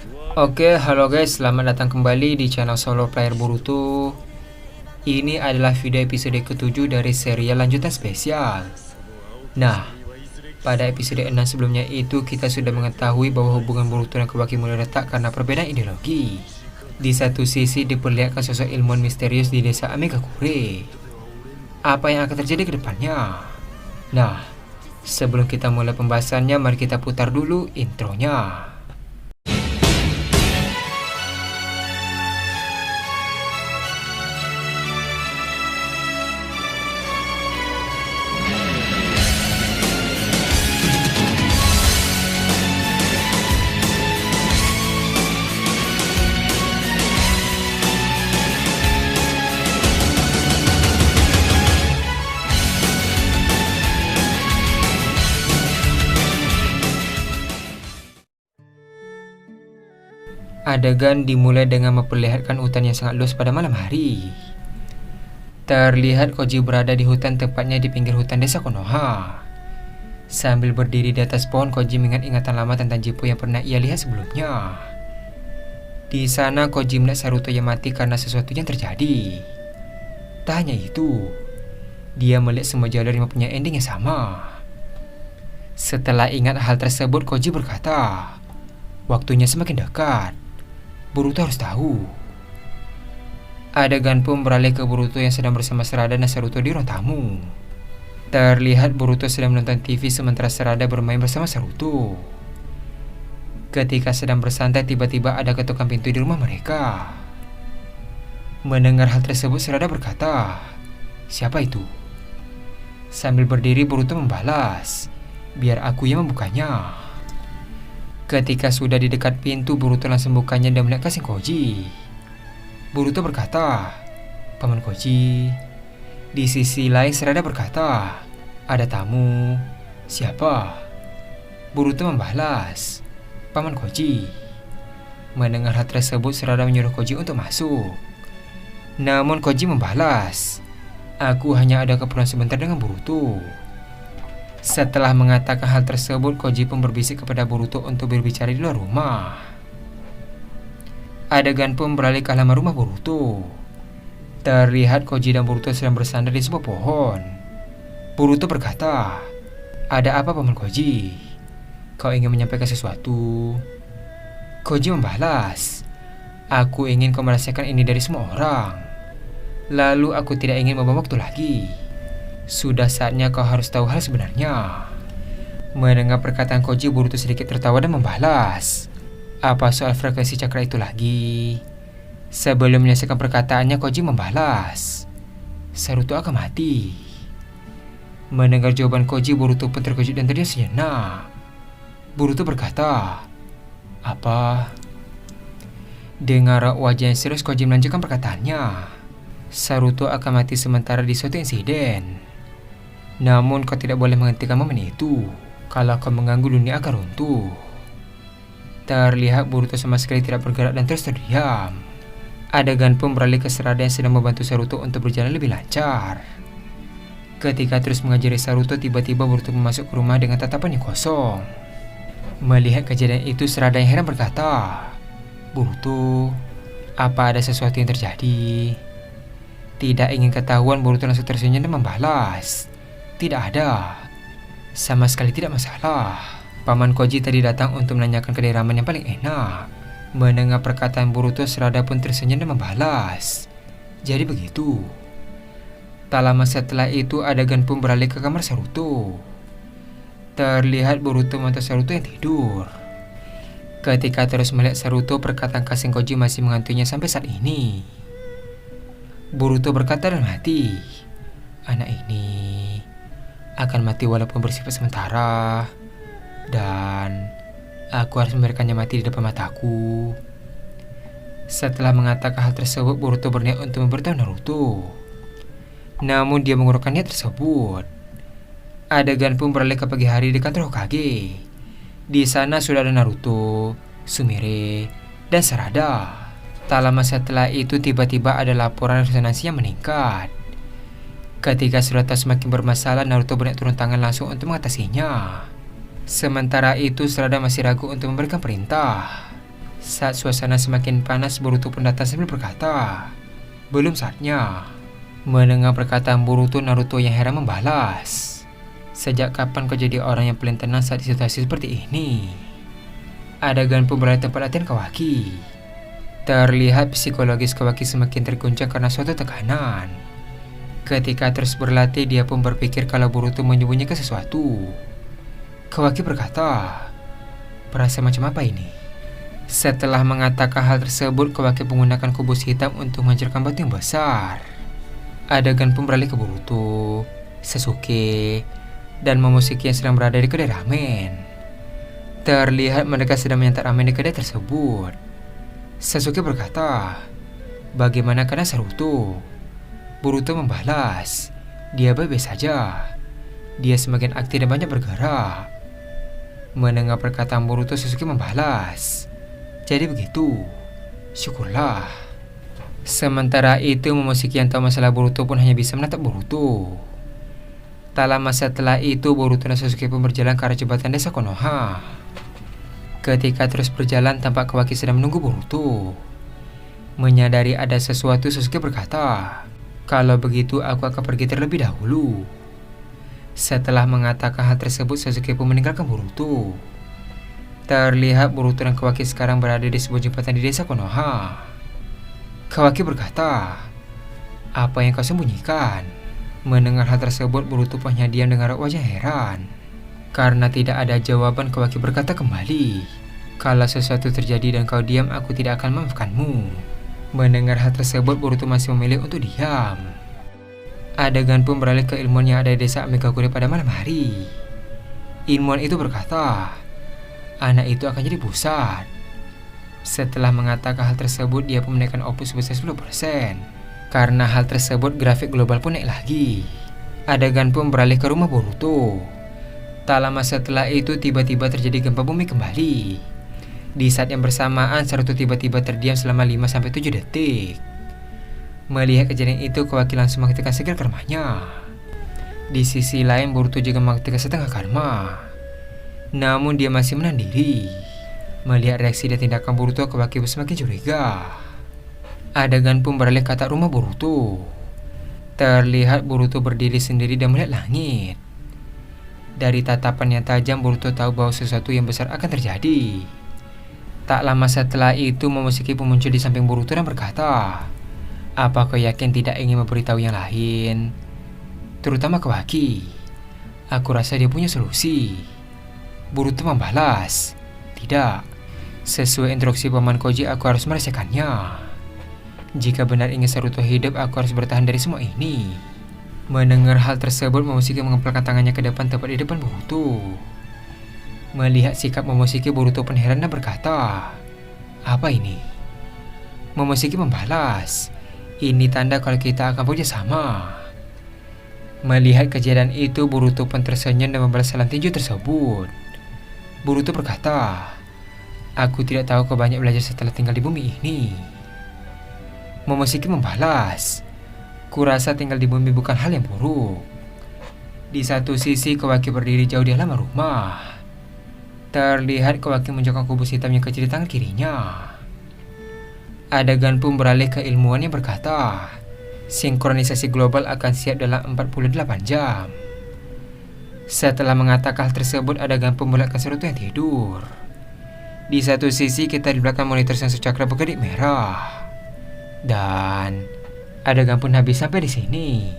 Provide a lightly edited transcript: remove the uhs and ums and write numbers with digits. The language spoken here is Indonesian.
Oke, halo guys, selamat datang kembali di channel Solo Player Boruto. Ini adalah video episode ke-7 dari serial lanjutan spesial. Nah, pada episode 6 sebelumnya itu kita sudah mengetahui bahwa hubungan Boruto dan Kawaki mulai retak karena perbedaan ideologi. Di satu sisi diperlihatkan sosok ilmuwan misterius di desa Amegakure. Apa yang akan terjadi ke depannya? Nah, sebelum kita mulai pembahasannya, mari kita putar dulu intronya. Adegan dimulai dengan memperlihatkan hutan yang sangat luas pada malam hari. Terlihat Koji berada di hutan, tepatnya di pinggir hutan desa Konoha. Sambil berdiri di atas pohon, Koji mengingat ingatan lama tentang Jippo yang pernah ia lihat sebelumnya. Di sana Koji melihat Saruto yang mati karena sesuatu yang terjadi. Tak hanya itu, dia melihat semua jalur yang mempunyai ending yang sama. Setelah ingat hal tersebut, Koji berkata, waktunya semakin dekat. Boruto harus tahu. Adegan pun beralih ke Boruto yang sedang bersama Sarada dan Saruto di ruang tamu. Terlihat Boruto sedang menonton TV sementara Sarada bermain bersama Saruto. Ketika sedang bersantai, tiba-tiba ada ketukan pintu di rumah mereka. Mendengar hal tersebut, Sarada berkata, "Siapa itu?" Sambil berdiri, Boruto membalas, "Biar aku yang membukanya." Ketika sudah di dekat pintu, Boruto langsung bukanya dan melihat kasih Koji. Boruto berkata, "Paman Koji." Di sisi lain, Sarada berkata, "Ada tamu." "Siapa?" Boruto membalas, "Paman Koji." Mendengar hal tersebut, Sarada menyuruh Koji untuk masuk. Namun Koji membalas, "Aku hanya ada keperluan sebentar dengan Boruto." Setelah mengatakan hal tersebut, Koji pun berbisik kepada Boruto untuk berbicara di luar rumah. Adegan pun beralih ke halaman rumah Boruto. Terlihat Koji dan Boruto sedang bersandar di sebuah pohon. Boruto berkata, "Ada apa, Paman Koji? Kau ingin menyampaikan sesuatu?" Koji membalas, "Aku ingin kau merahasiakan ini dari semua orang. Lalu aku tidak ingin membuang waktu lagi. Sudah saatnya kau harus tahu hal sebenarnya." Mendengar perkataan Koji, Boruto sedikit tertawa dan membalas, "Apa soal frekuensi cakra itu lagi?" Sebelum menyelesaikan perkataannya, Koji membalas, "Saruto akan mati." Mendengar jawaban Koji, Boruto pun terkejut dan terdiam sejenak. Boruto berkata, "Apa?" Dengan wajah yang serius, Koji melanjutkan perkataannya, "Saruto akan mati sementara di suatu insiden. Namun kau tidak boleh menghentikan momen itu. Kalau kau mengganggu, dunia akan runtuh." Terlihat Boruto sama sekali tidak bergerak dan terus terdiam. Adegan pun beralih ke Sarada yang sedang membantu Saruto untuk berjalan lebih lancar. Ketika terus mengajari Saruto, tiba-tiba Boruto masuk ke rumah dengan tatapan yang kosong. Melihat kejadian itu, Sarada yang heran berkata, "Boruto, apa ada sesuatu yang terjadi?" Tidak ingin ketahuan, Boruto langsung tersenyum dan membalas, "Tidak ada. Sama sekali tidak masalah. Paman Koji tadi datang untuk menanyakan kedai ramen yang paling enak." Mendengar perkataan Boruto, Sarada pun tersenyum dan membalas, "Jadi begitu." Tak lama setelah itu, adegan pun beralih ke kamar Saruto. Terlihat Boruto memantau Saruto yang tidur. Ketika terus melihat Saruto, perkataan kasing Koji masih menghantui sampai saat ini. Boruto berkata dalam hati, "Anak ini akan mati walaupun bersifat sementara, dan aku harus membiarkannya mati di depan mataku." Setelah mengatakan hal tersebut, Boruto berniat untuk memberitahu Naruto. Namun dia mengurungkan niat tersebut. Adegan pun beralih ke pagi hari di kantor Hokage. Di sana sudah ada Naruto, Sumire, dan Sarada. Tak lama setelah itu, tiba-tiba ada laporan resonansi yang meningkat. Ketika Sarada semakin bermasalah, Naruto berniat turun tangan langsung untuk mengatasinya. Sementara itu, Sarada masih ragu untuk memberikan perintah. Saat suasana semakin panas, Boruto pun datang sambil berkata, "Belum saatnya." Mendengar perkataan Boruto, Naruto yang heran membalas, "Sejak kapan kau jadi orang yang paling tenang saat di situasi seperti ini?" Adegan pun beralih tempat latihan Kawaki. Terlihat psikologis Kawaki semakin terguncang karena suatu tekanan. Ketika terus berlatih, dia pun berpikir kalau Boruto menyembunyikan sesuatu. Kawaki berkata, "Perasaan macam apa ini?" Setelah mengatakan hal tersebut, Kawaki menggunakan kubus hitam untuk menghancurkan batu yang besar. Adegan pun beralih ke Boruto, Sasuke, dan Momoshiki yang sedang berada di kedai ramen. Terlihat mereka sedang menyantap ramen di kedai tersebut. Sasuke berkata, "Bagaimana keadaan Naruto?" Boruto membalas, "Dia baik-baik saja. Dia semakin aktif dan banyak bergerak." Mendengar perkataan Boruto, Sasuke membalas, "Jadi begitu, syukurlah." Sementara itu, Momoshiki yang tahu masalah Boruto pun hanya bisa menatap Boruto. Tak lama setelah itu, Boruto dan Sasuke pun berjalan ke arah jembatan desa Konoha. Ketika terus berjalan, tampak Kawaki sedang menunggu Boruto. Menyadari ada sesuatu, Sasuke berkata, "Kalau begitu, aku akan pergi terlebih dahulu." Setelah mengatakan hal tersebut, Sasuke pun meninggalkan Boruto. Terlihat Boruto dan Kawaki sekarang berada di sebuah jembatan di desa Konoha. Kawaki berkata, "Apa yang kau sembunyikan?" Mendengar hal tersebut, Boruto pun hanya diam dengan wajah heran. Karena tidak ada jawaban, Kawaki berkata kembali, "Kalau sesuatu terjadi dan kau diam, aku tidak akan memaafkanmu." Mendengar hal tersebut, Boruto masih memilih untuk diam. Adegan pun beralih ke ilmuwan yang ada di desa Megakure pada malam hari. Ilmuwan itu berkata, "Anak itu akan jadi pusat." Setelah mengatakan hal tersebut, dia pun menaikkan output sebesar 10%. Karena hal tersebut, grafik global pun naik lagi. Adegan pun beralih ke rumah Boruto. Tak lama setelah itu, tiba-tiba terjadi gempa bumi kembali. Di saat yang bersamaan, Naruto tiba-tiba terdiam selama 5-7 detik. Melihat kejadian itu, Kawaki langsung mengaktifkan skill karmanya. Di sisi lain, Boruto juga mengaktifkan setengah karma. Namun dia masih menahan diri. Melihat reaksi dan tindakan Boruto, Kawaki semakin curiga. Adegan pun beralih ke atap rumah Boruto. Terlihat Boruto berdiri sendiri dan melihat langit. Dari tatapan yang tajam, Boruto tahu bahwa sesuatu yang besar akan terjadi. Tak lama setelah itu, Momoshiki pun muncul di samping Boruto dan berkata, "Apa kau yakin tidak ingin memberitahu yang lain? Terutama Kawaki. Aku rasa dia punya solusi." Boruto membalas, "Tidak. Sesuai instruksi Paman Koji, aku harus merasakannya. Jika benar ingin Naruto hidup, aku harus bertahan dari semua ini." Mendengar hal tersebut, Momoshiki mengepalkan tangannya ke depan tepat di depan Boruto. Melihat sikap Momoshiki, Boruto pun heran dan berkata, "Apa ini?" Momoshiki membalas, "Ini tanda kalau kita akan bekerja sama." Melihat kejadian itu, Boruto pun tersenyum dan membalas salam tinju tersebut. Boruto berkata, "Aku tidak tahu kau banyak belajar setelah tinggal di bumi ini." Momoshiki membalas, "Kurasa tinggal di bumi bukan hal yang buruk." Di satu sisi, Kawaki berdiri jauh di halaman rumah. Terlihat Kawaki menjongkok kubus hitam yang kecil di tangan kirinya. Adegan pun beralih ke ilmuwan yang berkata, "Sinkronisasi global akan siap dalam 48 jam." Setelah mengatakan hal tersebut, adegan pun beralih ke Naruto yang tidur. Di satu sisi, kita di belakang monitor sensor cakra berkedip merah. Dan adegan pun habis sampai di sini.